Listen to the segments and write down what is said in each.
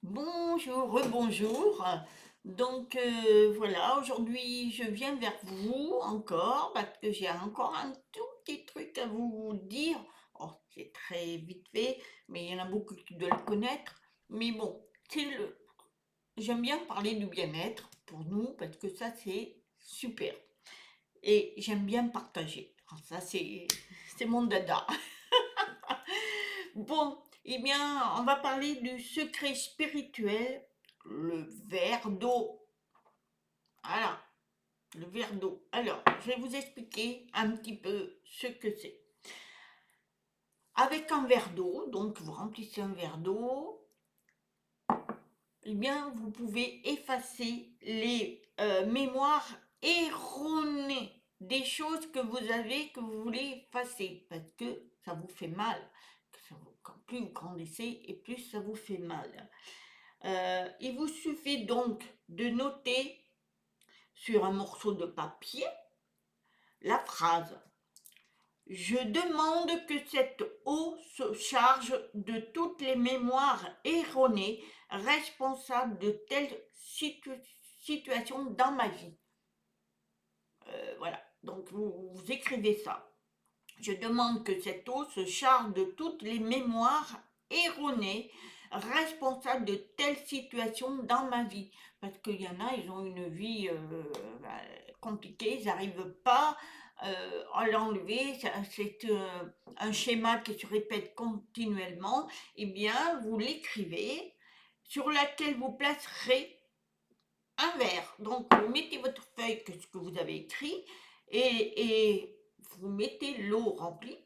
Bonjour, rebonjour. Donc voilà, aujourd'hui je viens vers vous encore parce que j'ai encore un tout petit truc à vous dire. Oh, c'est très vite fait, mais il y en a beaucoup qui doivent le connaître. Mais bon, j'aime bien parler du bien-être pour nous parce que ça c'est super. Et j'aime bien partager. Alors ça c'est mon dada. Bon, eh bien, on va parler du secret spirituel, le verre d'eau. Voilà, le verre d'eau. Alors, je vais vous expliquer un petit peu ce que c'est. Avec un verre d'eau, donc vous remplissez un verre d'eau, eh bien, vous pouvez effacer les mémoires erronées des choses que vous avez, que vous voulez effacer, parce que ça vous fait mal. Plus vous grandissez et plus ça vous fait mal. Il vous suffit donc de noter sur un morceau de papier la phrase: je demande que cette eau se charge de toutes les mémoires erronées responsables de telles situations dans ma vie. Voilà, donc vous écrivez ça. Je demande que cette eau se charge de toutes les mémoires erronées responsables de telles situations dans ma vie. Parce qu'il y en a, ils ont une vie bah, compliquée, ils n'arrivent pas à l'enlever, c'est un schéma qui se répète continuellement. Eh bien, vous l'écrivez, sur laquelle vous placerez un verre. Donc, vous mettez votre feuille, que ce que vous avez écrit, et vous mettez l'eau remplie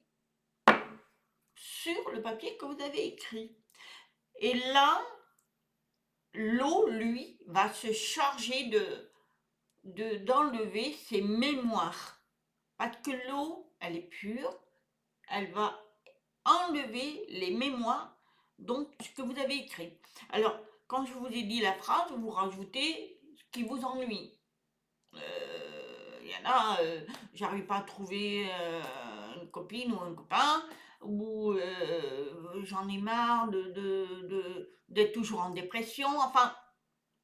sur le papier que vous avez écrit. Et là, l'eau, lui, va se charger d'enlever ses mémoires. Parce que l'eau, elle est pure, elle va enlever les mémoires, donc ce que vous avez écrit. Alors, quand je vous ai dit la phrase, vous rajoutez ce qui vous ennuie. Il y en a, j'arrive pas à trouver une copine ou un copain, ou j'en ai marre d'être toujours en dépression. Enfin,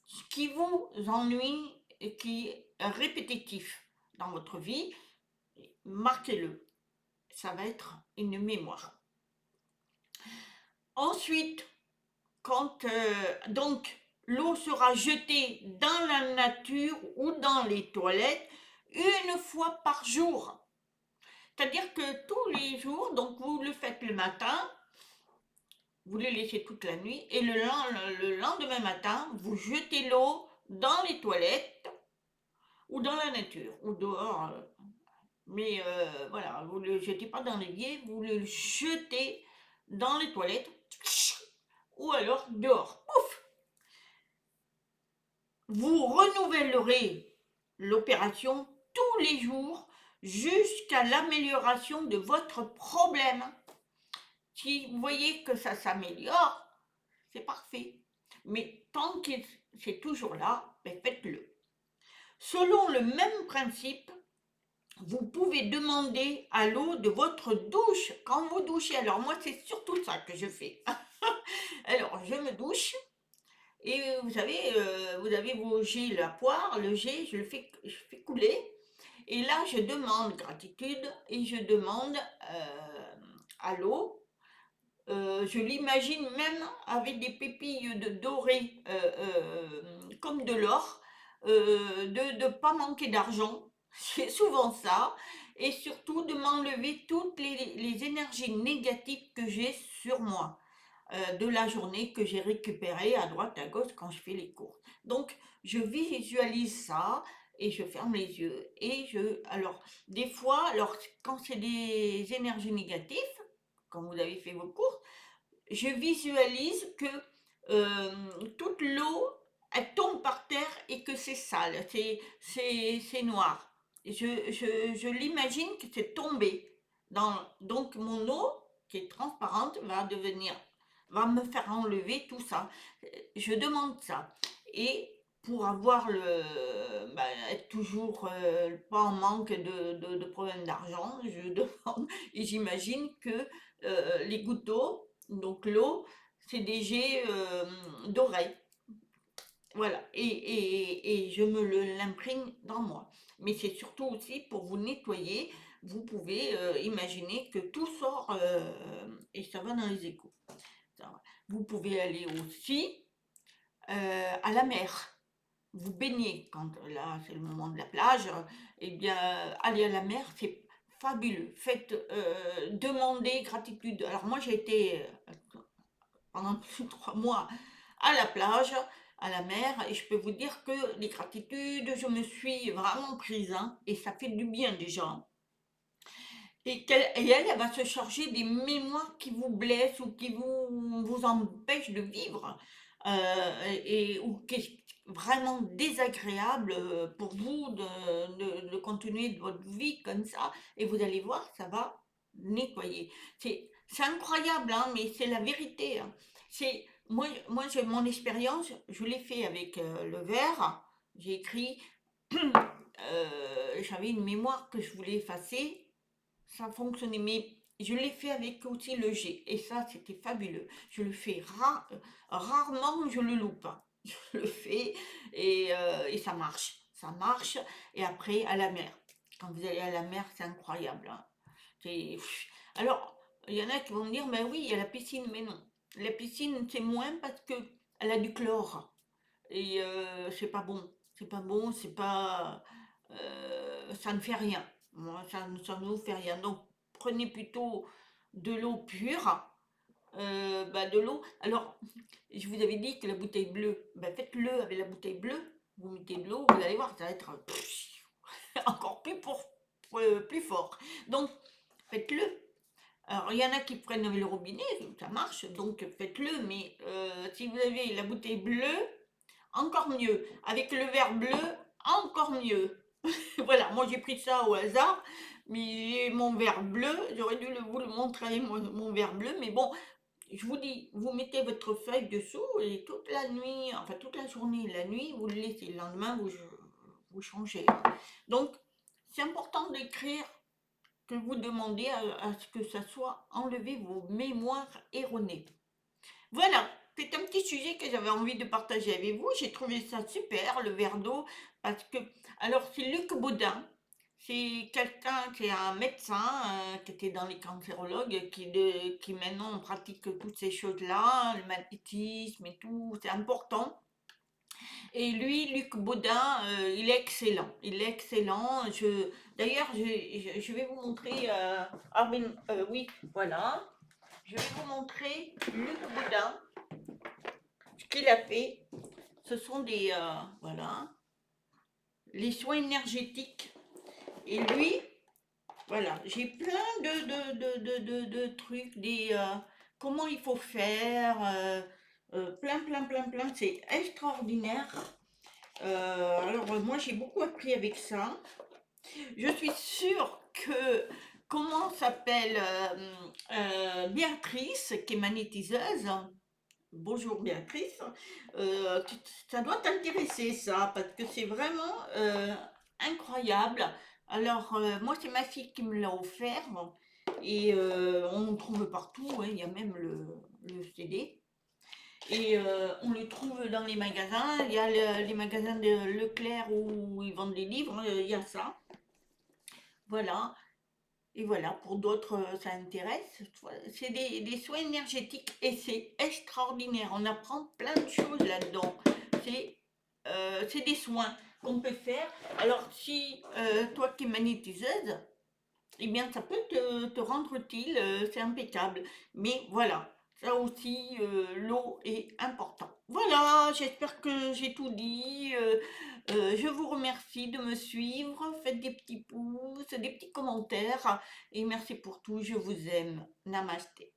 ce qui vous ennuie et qui est répétitif dans votre vie, marquez-le. Ça va être une mémoire. Ensuite, quand donc l'eau sera jetée dans la nature ou dans les toilettes une fois par jour. C'est-à-dire que tous les jours, donc vous le faites le matin, vous le laissez toute la nuit, et le lendemain matin, vous jetez l'eau dans les toilettes ou dans la nature, ou dehors. Mais voilà, vous ne le jetez pas dans l'évier, vous le jetez dans les toilettes, ou alors dehors. Pouf. Vous renouvellerez l'opération tous les jours jusqu'à l'amélioration de votre problème. Si vous voyez que ça s'améliore, c'est parfait. Mais tant que c'est toujours là, ben faites-le. Selon le même principe, vous pouvez demander à l'eau de votre douche quand vous douchez. Alors moi, c'est surtout ça que je fais. Alors, je me douche et vous savez, vous avez vos jets, la poire, le jet, je fais couler. Et là, je demande gratitude et je demande à l'eau. Je l'imagine même avec des pépilles dorées comme de l'or, de ne pas manquer d'argent, c'est souvent ça, et surtout de m'enlever toutes les énergies négatives que j'ai sur moi, de la journée que j'ai récupérée à droite, à gauche quand je fais les courses. Donc, je visualise ça et je ferme les yeux. Alors, des fois, alors, quand c'est des énergies négatives, quand vous avez fait vos courses, je visualise que toute l'eau, elle tombe par terre et que c'est sale, c'est noir. Je l'imagine que c'est tombé. Donc mon eau, qui est transparente, va me faire enlever tout ça. Je demande ça. Et pour avoir être toujours pas en manque de problèmes d'argent, je demande et j'imagine que les gouttes d'eau, donc l'eau, c'est des jets d'oreilles. Voilà, et je me l'imprime dans moi. Mais c'est surtout aussi pour vous nettoyer. Vous pouvez imaginer que tout sort et ça va dans les échos. Ça va. Vous pouvez aller aussi à la mer. Vous baignez quand là c'est le moment de la plage. Eh bien, aller à la mer, c'est fabuleux. Faites, demandez gratitude. Alors moi j'ai été pendant plus de 3 mois à la plage, à la mer, et je peux vous dire que les gratitudes, je me suis vraiment prise, hein, et ça fait du bien déjà. Et elle va se charger des mémoires qui vous blessent ou qui vous empêchent de vivre, ou qui est vraiment désagréable pour vous de continuer votre vie comme ça. Et vous allez voir, ça va nettoyer. C'est incroyable, hein, mais c'est la vérité, hein. Moi j'ai mon expérience, je l'ai fait avec le verre. J'ai écrit, j'avais une mémoire que je voulais effacer, ça fonctionnait, mais je l'ai fait avec aussi le G, et ça, c'était fabuleux. Je le fais rarement, je le loupe, hein. Je le fais, et ça marche. Ça marche, et après, à la mer. Quand vous allez à la mer, c'est incroyable, hein. Alors, il y en a qui vont me dire, ben oui, il y a la piscine, mais non. La piscine, c'est moins parce que elle a du chlore, et c'est pas bon. C'est pas bon, c'est pas. Ça ne fait rien. Moi, ça ne vous fait rien. Donc, prenez plutôt de l'eau pure. Bah, de l'eau. Alors, je vous avais dit que la bouteille bleue, bah, faites-le avec la bouteille bleue. Vous mettez de l'eau, vous allez voir, ça va être encore plus fort. Donc, faites-le. Alors, il y en a qui prennent avec le robinet, ça marche, donc faites-le. Mais si vous avez la bouteille bleue, encore mieux. Avec le verre bleu, encore mieux. Voilà, moi j'ai pris ça au hasard, mais mon verre bleu, j'aurais dû vous le montrer, mon verre bleu, mais bon, je vous dis, vous mettez votre feuille dessous et toute la nuit, enfin toute la journée, la nuit, vous le laissez, le lendemain, vous changez. Donc, c'est important d'écrire, que vous demandez à ce que ça soit enlevé vos mémoires erronées. Voilà, c'est un petit sujet que j'avais envie de partager avec vous. J'ai trouvé ça super, le verre d'eau, parce que, alors c'est Luc Baudin, c'est quelqu'un qui est un médecin, qui était dans les cancérologues, qui maintenant pratique toutes ces choses-là, le magnétisme et tout, c'est important. Et lui, Luc Baudin, il est excellent. Il est excellent. D'ailleurs, je vais vous montrer. Oui, voilà. Je vais vous montrer Luc Baudin. Ce qu'il a fait, ce sont voilà, les soins énergétiques. Et lui, voilà, j'ai plein de trucs, comment il faut faire, plein, c'est extraordinaire. Alors moi j'ai beaucoup appris avec ça. Je suis sûre que, comment s'appelle, Béatrice, qui est magnétiseuse. Bonjour Béatrice. Ça doit t'intéresser ça, parce que c'est vraiment incroyable. Alors, moi, c'est ma fille qui me l'a offert, et on le trouve partout, hein, il y a même le CD. Et on le trouve dans les magasins, il y a les magasins de Leclerc où ils vendent des livres, il y a ça. Voilà. Et voilà, pour d'autres, ça intéresse. C'est des soins énergétiques et c'est extraordinaire. On apprend plein de choses là-dedans. C'est des soins qu'on peut faire. Alors, si toi qui es magnétiseuse, eh bien, ça peut te rendre utile, c'est impeccable. Mais voilà, ça aussi, l'eau est important. Voilà, j'espère que j'ai tout dit. Je vous remercie de me suivre. Faites des petits pouces, des petits commentaires. Et merci pour tout. Je vous aime. Namasté.